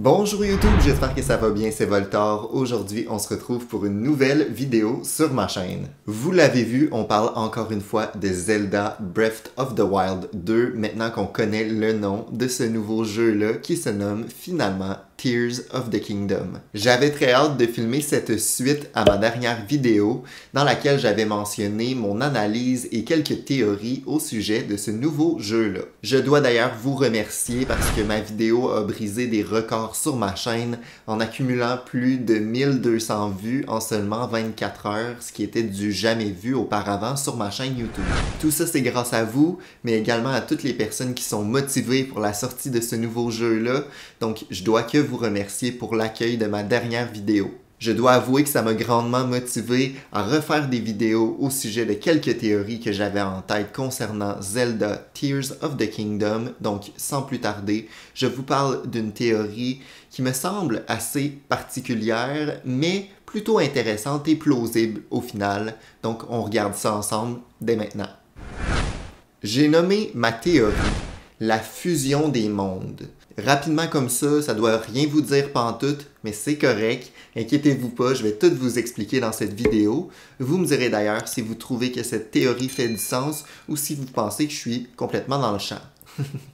Bonjour YouTube, j'espère que ça va bien, c'est Voltor. Aujourd'hui, on se retrouve pour une nouvelle vidéo sur ma chaîne. Vous l'avez vu, on parle encore une fois de Zelda Breath of the Wild 2, maintenant qu'on connaît le nom de ce nouveau jeu-là qui se nomme finalement Tears of the Kingdom. J'avais très hâte de filmer cette suite à ma dernière vidéo dans laquelle j'avais mentionné mon analyse et quelques théories au sujet de ce nouveau jeu-là. Je dois d'ailleurs vous remercier parce que ma vidéo a brisé des records sur ma chaîne en accumulant plus de 1200 vues en seulement 24 heures, ce qui était du jamais vu auparavant sur ma chaîne YouTube. Tout ça c'est grâce à vous, mais également à toutes les personnes qui sont motivées pour la sortie de ce nouveau jeu-là, donc je dois que vous remercier pour l'accueil de ma dernière vidéo. Je dois avouer que ça m'a grandement motivé à refaire des vidéos au sujet de quelques théories que j'avais en tête concernant Zelda Tears of the Kingdom. Donc, sans plus tarder, je vous parle d'une théorie qui me semble assez particulière, mais plutôt intéressante et plausible au final. Donc, on regarde ça ensemble dès maintenant. J'ai nommé ma théorie la fusion des mondes. Rapidement comme ça doit rien vous dire pantoute, mais c'est correct. Inquiétez-vous pas, je vais tout vous expliquer dans cette vidéo. Vous me direz d'ailleurs si vous trouvez que cette théorie fait du sens ou si vous pensez que je suis complètement dans le champ.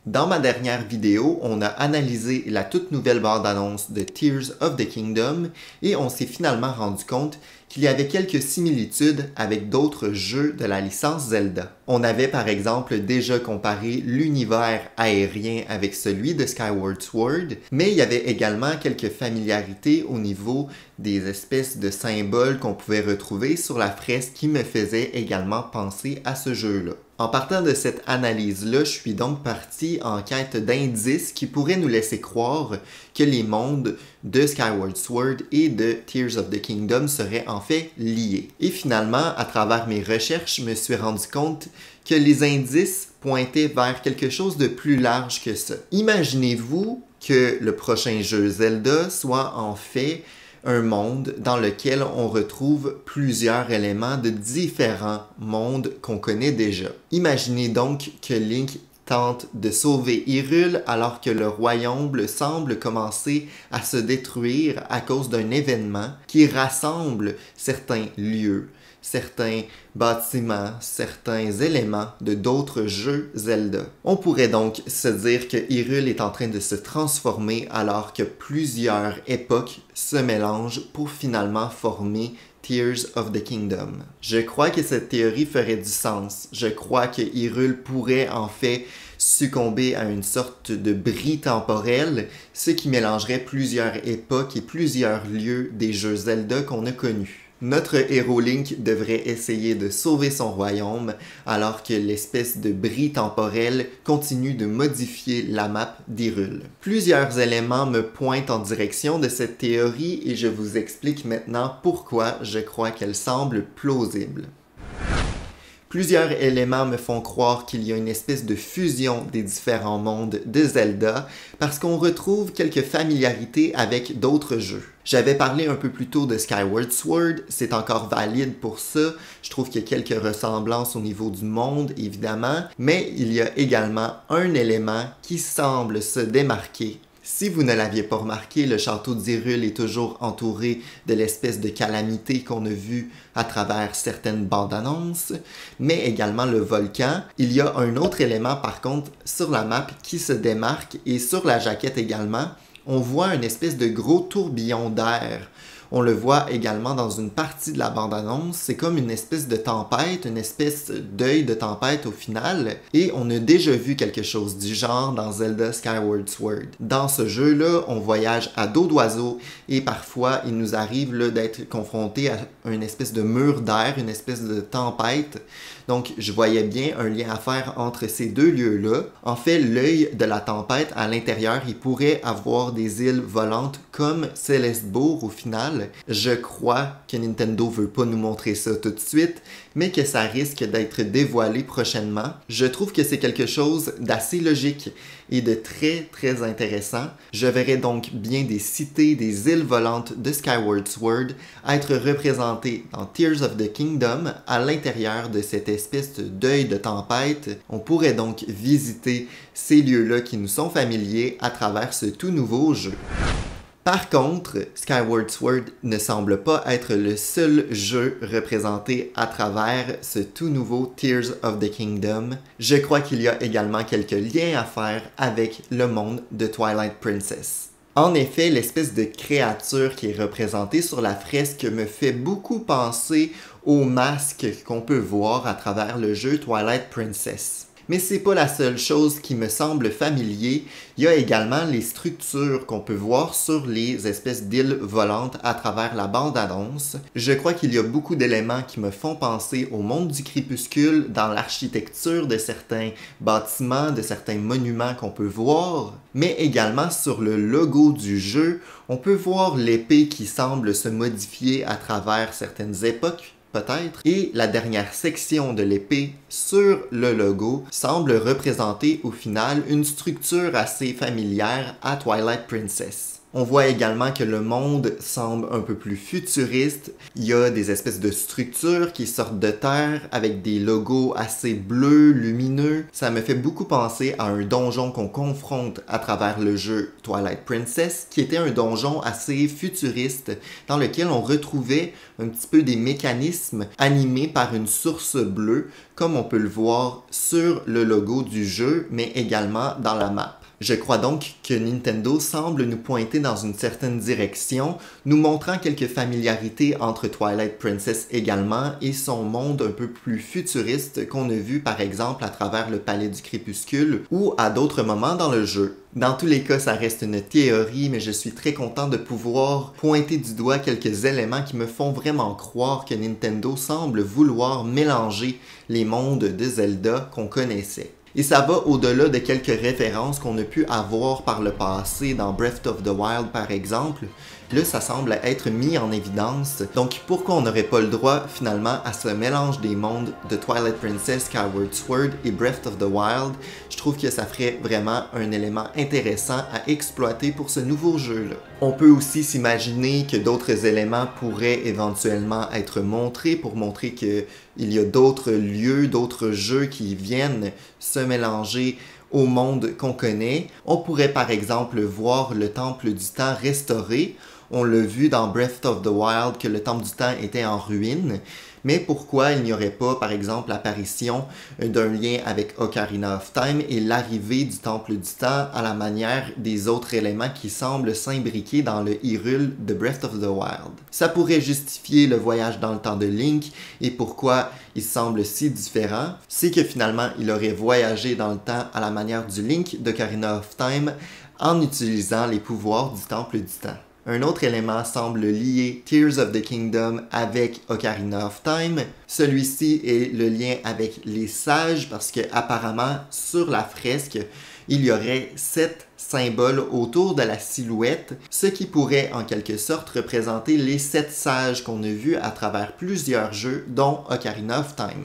Dans ma dernière vidéo, on a analysé la toute nouvelle bande-annonce de Tears of the Kingdom et on s'est finalement rendu compte qu'il y avait quelques similitudes avec d'autres jeux de la licence Zelda. On avait par exemple déjà comparé l'univers aérien avec celui de Skyward Sword, mais il y avait également quelques familiarités au niveau des espèces de symboles qu'on pouvait retrouver sur la fresque qui me faisaient également penser à ce jeu-là. En partant de cette analyse-là, je suis donc parti en quête d'indices qui pourraient nous laisser croire que les mondes de Skyward Sword et de Tears of the Kingdom seraient en fait liés. Et finalement, à travers mes recherches, je me suis rendu compte que les indices pointaient vers quelque chose de plus large que ça. Imaginez-vous que le prochain jeu Zelda soit en fait un monde dans lequel on retrouve plusieurs éléments de différents mondes qu'on connaît déjà. Imaginez donc que Link tente de sauver Hyrule alors que le royaume semble commencer à se détruire à cause d'un événement qui rassemble certains lieux, certains bâtiments, certains éléments de d'autres jeux Zelda. On pourrait donc se dire que Hyrule est en train de se transformer alors que plusieurs époques se mélangent pour finalement former Tears of the Kingdom. Je crois que cette théorie ferait du sens. Je crois que Hyrule pourrait en fait succomber à une sorte de bris temporel, ce qui mélangerait plusieurs époques et plusieurs lieux des jeux Zelda qu'on a connus. Notre héros Link devrait essayer de sauver son royaume alors que l'espèce de bris temporel continue de modifier la map d'Hyrule. Plusieurs éléments me pointent en direction de cette théorie et je vous explique maintenant pourquoi je crois qu'elle semble plausible. Plusieurs éléments me font croire qu'il y a une espèce de fusion des différents mondes de Zelda parce qu'on retrouve quelques familiarités avec d'autres jeux. J'avais parlé un peu plus tôt de Skyward Sword, c'est encore valide pour ça. Je trouve qu'il y a quelques ressemblances au niveau du monde, évidemment, mais il y a également un élément qui semble se démarquer. Si vous ne l'aviez pas remarqué, le château d'Hyrule est toujours entouré de l'espèce de calamité qu'on a vue à travers certaines bandes annonces, mais également le volcan. Il y a un autre élément par contre sur la map qui se démarque et sur la jaquette également, on voit une espèce de gros tourbillon d'air. On le voit également dans une partie de la bande-annonce. C'est comme une espèce de tempête, une espèce d'œil de tempête au final. Et on a déjà vu quelque chose du genre dans Zelda Skyward Sword. Dans ce jeu-là, on voyage à dos d'oiseau et parfois il nous arrive d'être confronté à une espèce de mur d'air, une espèce de tempête. Donc je voyais bien un lien à faire entre ces deux lieux-là. En fait, l'œil de la tempête à l'intérieur, il pourrait avoir des îles volantes comme Célestebourg au final. Je crois que Nintendo veut pas nous montrer ça tout de suite, mais que ça risque d'être dévoilé prochainement. Je trouve que c'est quelque chose d'assez logique et de très intéressant. Je verrais donc bien des cités, des îles volantes de Skyward Sword être représentées dans Tears of the Kingdom à l'intérieur de cette espèce d'œil de tempête. On pourrait donc visiter ces lieux-là qui nous sont familiers à travers ce tout nouveau jeu. Par contre, Skyward Sword ne semble pas être le seul jeu représenté à travers ce tout nouveau Tears of the Kingdom. Je crois qu'il y a également quelques liens à faire avec le monde de Twilight Princess. En effet, l'espèce de créature qui est représentée sur la fresque me fait beaucoup penser au masque qu'on peut voir à travers le jeu Twilight Princess. Mais c'est pas la seule chose qui me semble familier, il y a également les structures qu'on peut voir sur les espèces d'îles volantes à travers la bande-annonce. Je crois qu'il y a beaucoup d'éléments qui me font penser au monde du crépuscule dans l'architecture de certains bâtiments, de certains monuments qu'on peut voir, mais également sur le logo du jeu, on peut voir l'épée qui semble se modifier à travers certaines époques, peut-être, et la dernière section de l'épée sur le logo semble représenter au final une structure assez familière à Twilight Princess. On voit également que le monde semble un peu plus futuriste. Il y a des espèces de structures qui sortent de terre avec des logos assez bleus, lumineux. Ça me fait beaucoup penser à un donjon qu'on confronte à travers le jeu Twilight Princess, qui était un donjon assez futuriste dans lequel on retrouvait un petit peu des mécanismes animés par une source bleue, comme on peut le voir sur le logo du jeu, mais également dans la map. Je crois donc que Nintendo semble nous pointer dans une certaine direction, nous montrant quelques familiarités entre Twilight Princess également et son monde un peu plus futuriste qu'on a vu par exemple à travers le Palais du Crépuscule ou à d'autres moments dans le jeu. Dans tous les cas, ça reste une théorie, mais je suis très content de pouvoir pointer du doigt quelques éléments qui me font vraiment croire que Nintendo semble vouloir mélanger les mondes de Zelda qu'on connaissait. Et ça va au-delà de quelques références qu'on a pu avoir par le passé dans Breath of the Wild par exemple. Là, ça semble être mis en évidence. Donc, pourquoi on n'aurait pas le droit finalement à ce mélange des mondes de Twilight Princess, Skyward Sword et Breath of the Wild? Je trouve que ça ferait vraiment un élément intéressant à exploiter pour ce nouveau jeu-là. On peut aussi s'imaginer que d'autres éléments pourraient éventuellement être montrés pour montrer qu'il y a d'autres lieux, d'autres jeux qui viennent se mélanger au monde qu'on connaît. On pourrait par exemple voir le Temple du Temps restauré. On l'a vu dans Breath of the Wild que le Temple du Temps était en ruine. Mais pourquoi il n'y aurait pas, par exemple, l'apparition d'un lien avec Ocarina of Time et l'arrivée du Temple du Temps à la manière des autres éléments qui semblent s'imbriquer dans le Hyrule de Breath of the Wild? Ça pourrait justifier le voyage dans le temps de Link et pourquoi il semble si différent. C'est que finalement, il aurait voyagé dans le temps à la manière du Link d'Ocarina of Time en utilisant les pouvoirs du Temple du Temps. Un autre élément semble lier Tears of the Kingdom avec Ocarina of Time. Celui-ci est le lien avec les sages parce que apparemment sur la fresque, il y aurait 7 symboles autour de la silhouette, ce qui pourrait en quelque sorte représenter les 7 sages qu'on a vus à travers plusieurs jeux, dont Ocarina of Time.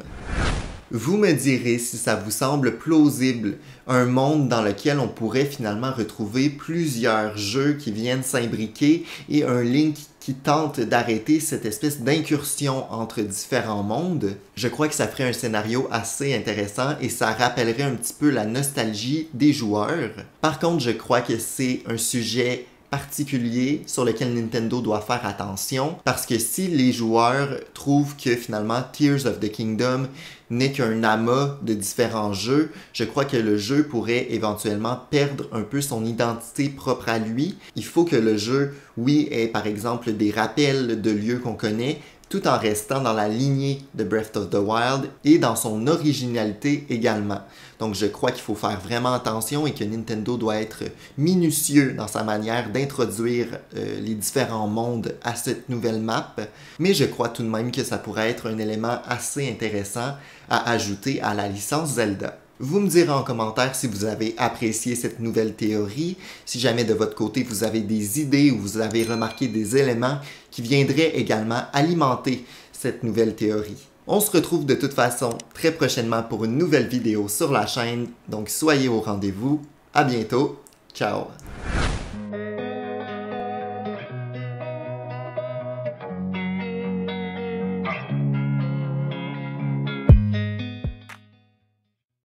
Vous me direz si ça vous semble plausible, un monde dans lequel on pourrait finalement retrouver plusieurs jeux qui viennent s'imbriquer et un Link qui tente d'arrêter cette espèce d'incursion entre différents mondes. Je crois que ça ferait un scénario assez intéressant et ça rappellerait un petit peu la nostalgie des joueurs. Par contre, je crois que c'est un sujet particulier sur lequel Nintendo doit faire attention parce que si les joueurs trouvent que finalement Tears of the Kingdom n'est qu'un amas de différents jeux, je crois que le jeu pourrait éventuellement perdre un peu son identité propre à lui. Il faut que le jeu, oui, ait par exemple des rappels de lieux qu'on connaît, tout en restant dans la lignée de Breath of the Wild et dans son originalité également. Donc je crois qu'il faut faire vraiment attention et que Nintendo doit être minutieux dans sa manière d'introduire les différents mondes à cette nouvelle map, mais je crois tout de même que ça pourrait être un élément assez intéressant à ajouter à la licence Zelda. Vous me direz en commentaire si vous avez apprécié cette nouvelle théorie, si jamais de votre côté vous avez des idées ou vous avez remarqué des éléments qui viendraient également alimenter cette nouvelle théorie. On se retrouve de toute façon très prochainement pour une nouvelle vidéo sur la chaîne, donc soyez au rendez-vous. À bientôt. Ciao!